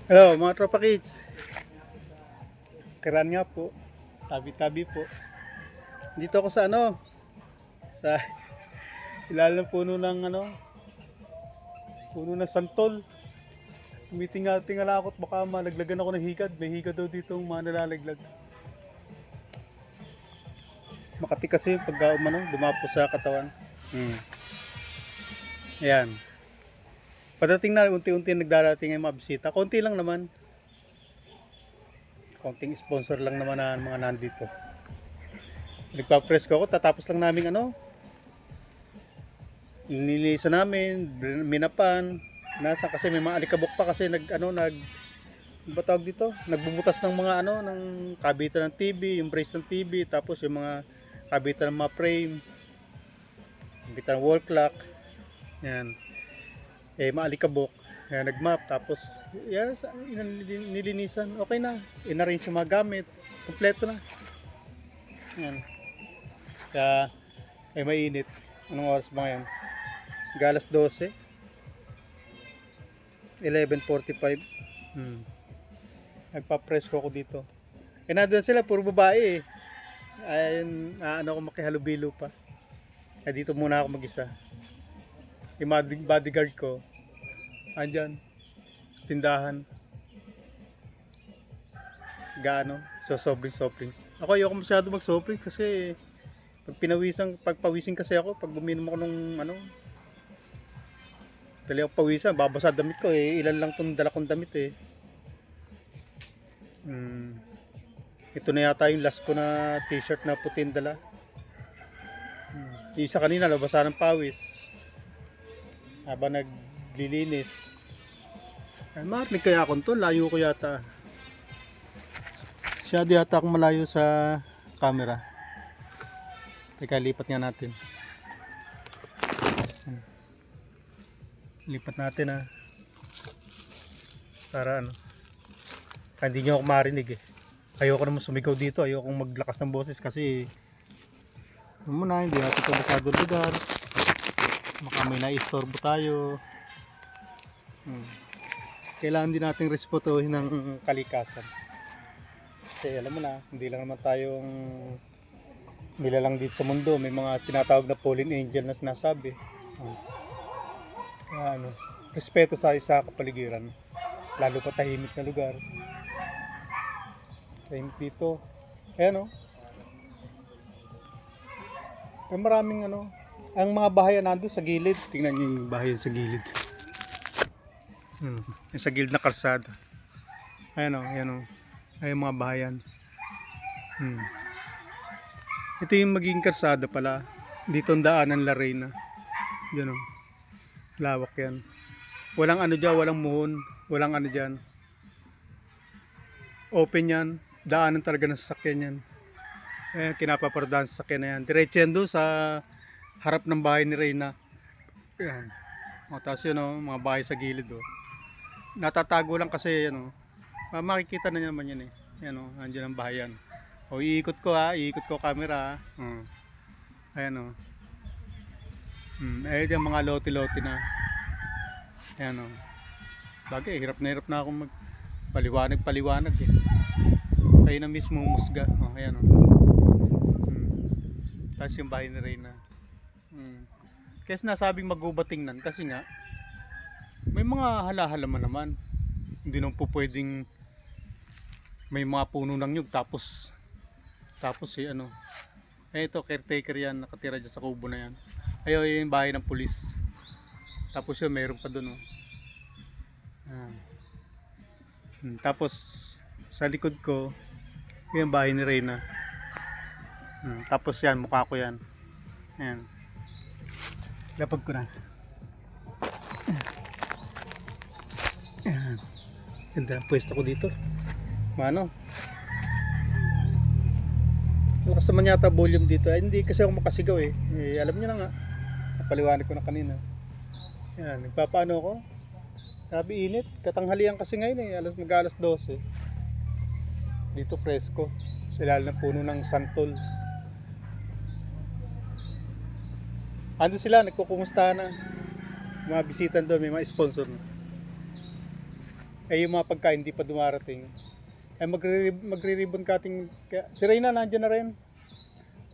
Hello mga tropa kids. Kiran nga po. Tabi-tabi po. Dito ako sa sa ilalim ng puno ng puno ng santol. Tumitinga-tingala ako at baka malaglagan ako ng higad. May higad daw dito mga nalalaglag. Makati kasi pag dumapo sa katawan. Ayan. Padating na unti-unti nagdarating ang mga bisita. Konti lang naman. Konting sponsor lang naman na mga nandito. Nagpa-press ko ako, tatapos lang namin nililisan namin, minapan, nasa kasi may mga alikabok pa kasi batawag dito, nagbubutas ng mga ng kabitan ng TV, yung brace ng TV, tapos yung mga kabitan ng mga frame, kabitan ng wall clock, yan, maalikabok, yan, nagmap, tapos yan, nilinisan, okay na, inarrange yung mga gamit, kompleto na, yan, kaya mainit. Anong oras ba ngayon? Galas 12, 11:45. Nagpa-press ko ako dito. Nandun sila, puro babae eh. Ayun, ako makihalubilo pa. Kaya dito muna ako mag-isa. Yung bodyguard ko, andyan, tindahan. Sobrang. Ako ayoko masyado mag-sobrang kasi pagpawisan kasi ako, pag uminom ako nung dali ako pawisan, babasa damit ko eh. Ilan lang itong dala kong damit eh. Ito na yata yung last ko na t-shirt na puting dala. Isa kanina, nabasa ng pawis. Habang naglilinis. Marinig kaya ako to, layo ko yata. Siya di yata akong malayo sa camera. Teka, lipat nga natin. Lipat natin para hindi nyo ako marinig eh. Ayoko naman sumigaw dito, ayoko maglakas ng boses kasi hindi natin ito masyadong lugar, baka may naistorbo tayo. Kailangan din natin respetuhin ng kalikasan kasi alam mo na, hindi lang naman tayong nilalang dito sa mundo, may mga tinatawag na fallen angel na sinasabi. Respeto sa kapaligiran, lalo pa tahimik na lugar. Tahimik dito. Ayan may maraming ang mga bahayan nandun sa gilid. Tingnan niyo yung bahayan sa gilid. Yung sa gilid na kalsada. Ayan ay mga bahayan. Ito yung magiging kalsada pala. Dito ang daanan La Reina. Yan lawak yan. Walang dyan, walang muhon, walang dyan. Open yan. Daanan talaga ng sasakyan yan. Kinapaparadahan sa sasakyan na yan. Diretso yan doon sa harap ng bahay ni Reyna. Yan. Tapos yun mga bahay sa gilid natatago lang kasi makikita na naman yan eh. Yan andyan ang bahay yan. Iikot ko iikot ko camera ayan ayun yung mga lote-lote na. Ayan bagay, hirap na akong magpaliwanag eh. Kayo na mismo musga. Ayan tapos yung bahay ni Reyna. Kaya sinasabing magubatingnan kasi nga may mga halahalaman naman. Hindi naman po pwedeng may mga puno ng nyug tapos ito caretaker yan, nakatira dyan sa kubo na yan. Ayun yung bahay ng pulis. Tapos yun mayroon pa dun tapos sa likod ko yung bahay ni Reyna. Tapos yan, mukha ko yan. Ayan, lapag ko na. Ayan, ganda ang pwesto ko dito. Lakas naman yata volume dito. Hindi kasi ako makasigaw eh. Alam niyo na nga. Napaliwanag ko na kanina. Yan, nagpapaano ako. Sabi init. Katanghalian kasi ngayon eh. Mag-alas 12. Dito presko. Sa ilalim ng puno ng santol. Ando sila, nagkukumusta na. Mga bisita doon, may mga sponsor na. Eh yung mga pagkain hindi pa dumarating. Eh magre-ribbon cutting. Si Reyna nandiyan na rin.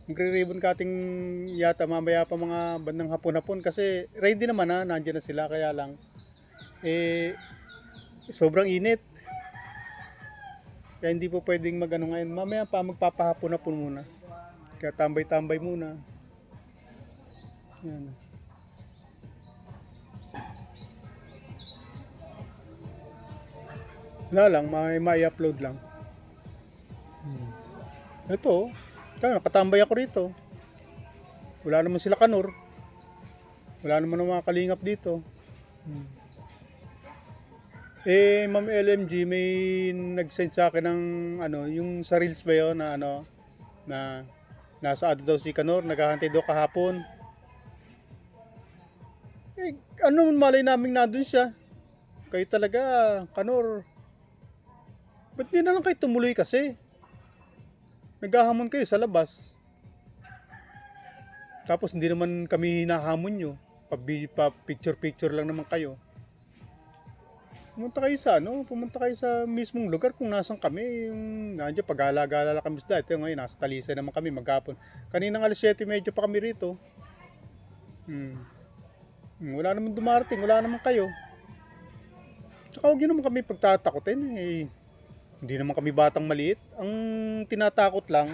Magre-ribbon cutting yata mamaya pa mga bandang hapon-hapon kasi ready naman na, nandiyan na sila kaya lang eh sobrang init. Kaya hindi po pwedeng magano ngayon. Mamaya pa magpapahapon-hapon muna. Kaya tambay-tambay muna. Yan. Wala lang, may upload lang. Ito, nakatambay ako rito. Wala naman sila kanor. Wala naman ng mga kalingap dito. Eh, Ma'am LMG, may nag-send sa akin ng ano, yung sa reels ba yun na ano, na nasa ano daw si Kanor, naghahantay daw kahapon. Eh, ano malay namin nandun siya. Kayo talaga, Kanor. Ba't di na lang kayo tumuloy kasi? Naghahamon kayo sa labas. Tapos hindi naman kami hinahamon nyo. Pa picture-picture lang naman kayo. Pumunta kayo sa mismong lugar kung nasan kami. Yung nandiyan, pag-gala-gala kami sa dati. Ngayon, nasa Talisay naman kami maghapon. Kaninang alas 7:30 pa kami rito. Wala naman dumarating, wala naman kayo. Tsaka huwag yun naman kami pagtatakotin. Eh, hindi naman kami batang maliit. Ang tinatakot lang,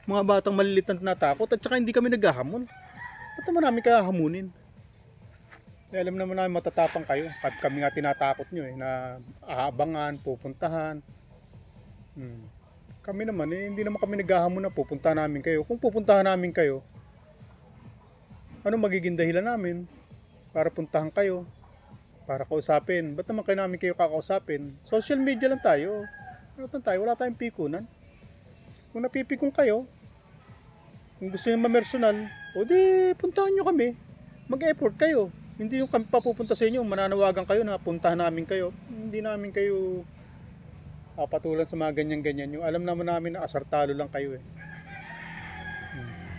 mga batang maliliit ang tinatakot. At saka hindi kami naghahamon. Ba't naman namin kaya hamunin? Eh, alam naman namin matatapang kayo. Kami nga tinatakot nyo na aabangan, pupuntahan. Kami naman hindi naman kami naghahamon na pupuntahan namin kayo. Kung pupuntahan namin kayo, ano magiging dahilan namin para puntahan kayo? Para kausapin. Ba't naman namin kayo kakausapin? Social media lang tayo. Wala tayong pikunan. Kung napipikon kayo, kung gusto nyo mamersonal, o di puntahan nyo kami. Mag-effort kayo. Hindi yung kami papupunta sa inyo, mananawagan kayo na puntahan namin kayo. Hindi namin kayo patulan sa mga ganyan-ganyan. Yung alam naman namin na asartalo lang kayo eh.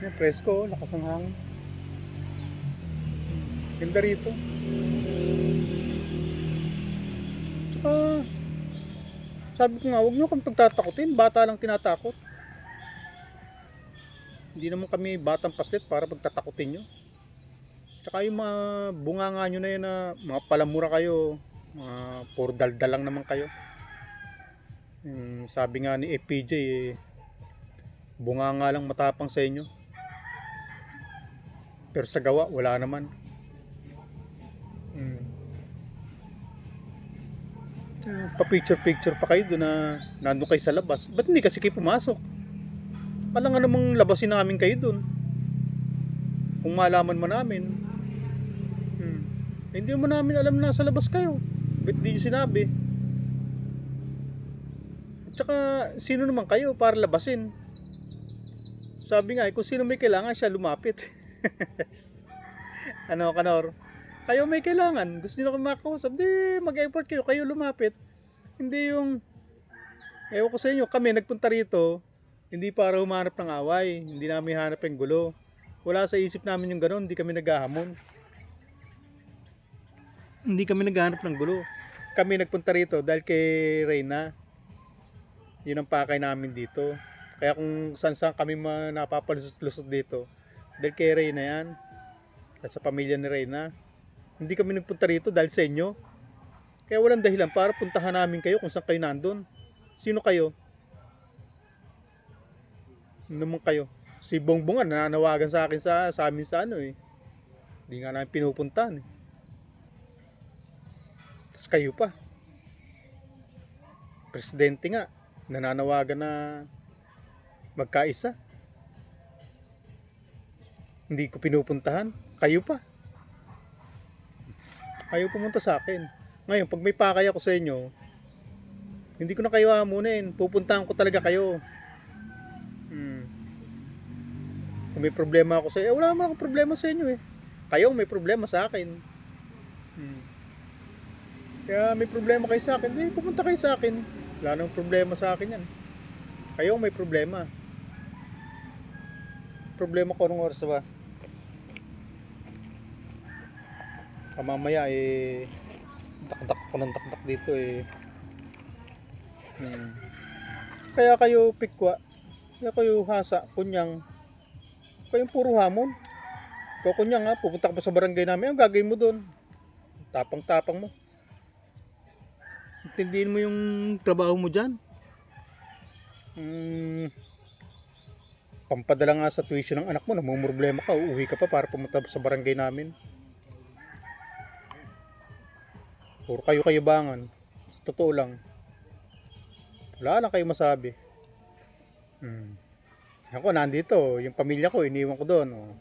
Yan, presko, lakas ng hangin. Ganda rito. Tsaka, sabi ko nga, huwag nyo kami pagtatakutin. Bata lang tinatakot. Hindi naman kami batang paslit para pagtatakutin nyo. Tsaka yung mga bunganga nyo na yun na mga palamura kayo, mga puro daldal lang naman kayo. Sabi nga ni FPJ, bunganga lang matapang sa inyo. Pero sa gawa, wala naman. Pa-picture-picture pa kayo doon na nandun kayo sa labas. Ba't hindi kasi kayo pumasok? Palang nga namang labasin namin kayo doon. Kung malaman mo namin. Hindi mo namin alam na nasa labas kayo. Ba't di nyo sinabi? At saka, sino naman kayo para labasin? Sabi nga, kung sino may kailangan siya lumapit. Ano, Kanor? Kayo may kailangan. Gusto nyo na makausap. Di, mag-effort kayo. Kayo lumapit. Hindi yung, ewan ko sa inyo, kami nagpunta rito, hindi para humanap ng away. Hindi namin hanap yung gulo. Wala sa isip namin yung gano'n. Hindi kami naghahamon. Hindi kami naghahanap ng gulo. Kami nagpunta rito dahil kay Reyna. Yun ang pakay namin dito. Kaya kung saan kami napapalusot-lusot dito, dahil kay Reyna yan. Sa pamilya ni Reyna. Hindi kami nagpunta rito dahil sa inyo. Kaya walang dahilan para puntahan namin kayo kung saan kayo nandun. Sino kayo? Ano naman kayo? Si Bongbong nananawagan sa akin sa amin sa ano eh. Hindi nga namin pinupuntahan eh. Tapos kayo pa. Presidente nga, nananawagan na magkaisa. Hindi ko pinupuntahan. Kayo pa. Kayo pumunta sa akin. Ngayon, pag may pakay ako sa inyo, hindi ko na kayo hamunin. Pupuntahan ko talaga kayo. Kung may problema ako sa inyo, wala naman akong problema sa inyo eh. Kayo may problema sa akin. Kaya may problema kayo sa akin, di pupunta kayo sa akin. Wala nang problema sa akin yan. Kayo may problema. Problema ko anong oras ba? Baka mamaya dakdak ko ng dakdak dito Kaya kayo pikwa, kaya kayo hasa, kunyang, kayong puro hamon. Ikaw kunyang ha, pupunta ka pa sa barangay namin, ang gagawin mo doon? Tapang-tapang mo. Intindihin mo yung trabaho mo dyan. Pampadala nga sa tuition ng anak mo, namumroblema ka, uuwi ka pa para pumunta sa barangay namin. Puro kayo bangan. Sa totoo lang. Wala lang kayo masabi. Ako nandito, yung pamilya ko, iniwan ko doon.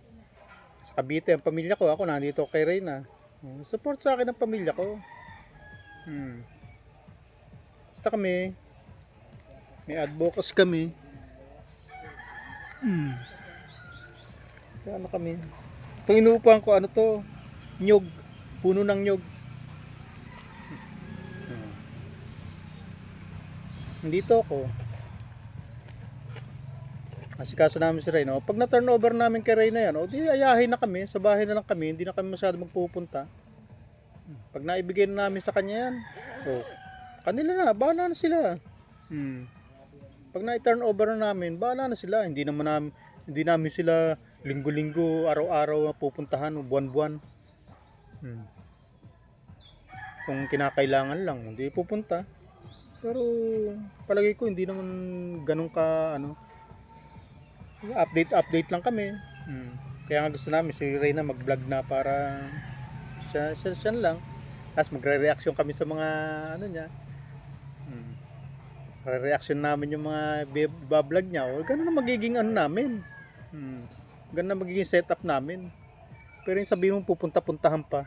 Sa Cavite, ang pamilya ko, ako nandito kay Reyna. Support sa akin ang pamilya ko. Basta kami, may advocacy kami. Kaya ano kami. Itong inuupuan ko, ano to? Nyog. Puno ng nyog. Nandito ako. Asikaso namin si Reyna. Pag na-turnover namin kay Reyna yan, di ayahin na kami. Sa bahay na lang kami. Hindi na kami masyado magpupunta. Pag naibigay na namin sa kanya yan, kanila na. Bahala na sila. Pag na-turnover na namin, bahala na sila. Hindi namin sila linggo-linggo, araw-araw pupuntahan, buwan-buwan. Kung kinakailangan lang, hindi pupunta. Pero palagi ko hindi naman ganun ka update lang kami. Kaya nga gusto namin si Reyna mag-vlog na para siya lang. Tapos magre-reaction kami sa mga niya. Re-reaction namin yung mga vlog niya. Ganun na magiging namin. Ganun na magiging setup namin. Pero yung sabihin mo pupunta-puntahan pa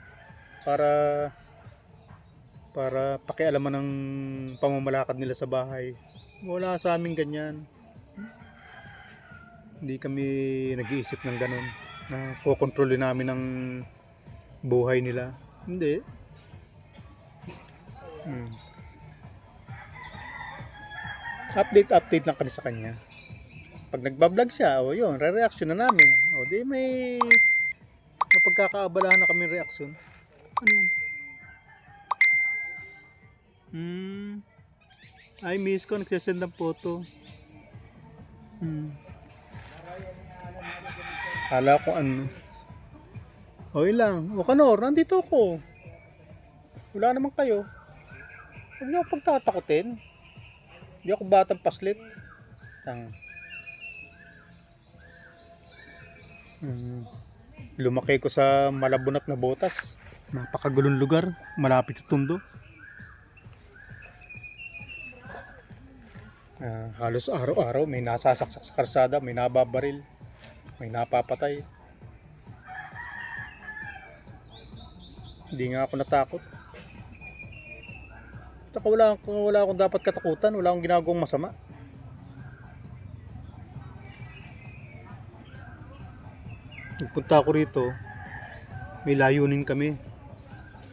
para pakialaman ng pamamalakad nila sa bahay. Wala sa amin ganyan. Hindi kami nag-iisip ng ganun na kokontrolin namin ang buhay nila. Hindi. Update lang kami sa kanya. Pag nagbablog siya, yun, re-reaction na namin. Di may pagkakaabalahan na kami reaction. Ano yun? Ay, miss ko, nagsasend ng photo. Kala ko okay lang. Kanor, nandito ako. Wala naman kayo. Huwag niyo ako pagtatakutin. Hindi ako batang paslit. Lumaki ko sa malabunat na botas. Napakagulong lugar. Malapit sa Tondo. Halos araw-araw may nasasaksak sa karsada, may nababaril, may napapatay. Hindi nga ako natakot. Saka wala akong dapat katakutan, wala akong ginagawang masama. Nagpunta ako rito, may layunin kami.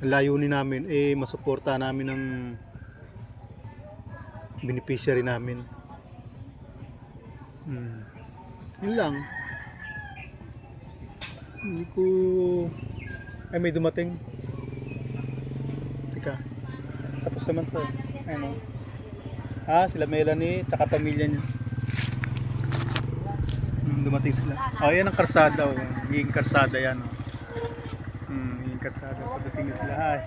Ang layunin namin masuporta namin ng beneficiary namin. Yun lang. Hindi ko may dumating. Teka. Tapos naman to. Sila Melanie tsaka pamilya niya. Dumating sila. Yan ang karsada. Yung karsada yan. Yung karsada. Pagdating na sila.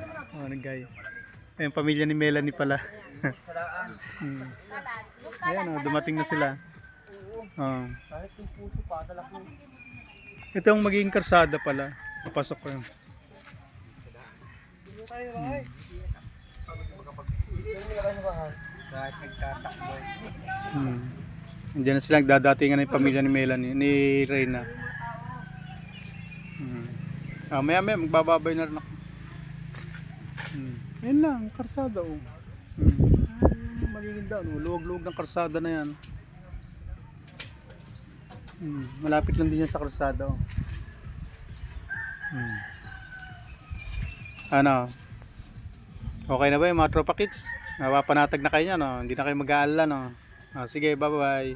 Nagay. Yung pamilya ni Melanie pala. Ayan dumating na sila. Ito yung magiging karsada pala. Papasok ko yun. Diyan na sila nagdadatingan ng pamilya ni Melanie, ni Reyna. Maya magbababay na rin ako. Yan lang, karsada magiging down, luwag-luwag ng karsada na yan. Malapit lang din yan sa karsada. Okay na ba yung mga tropa kids? Napapanatag na kayo niya, no? Hindi na kayo mag-aalala, no? Sige, bye bye.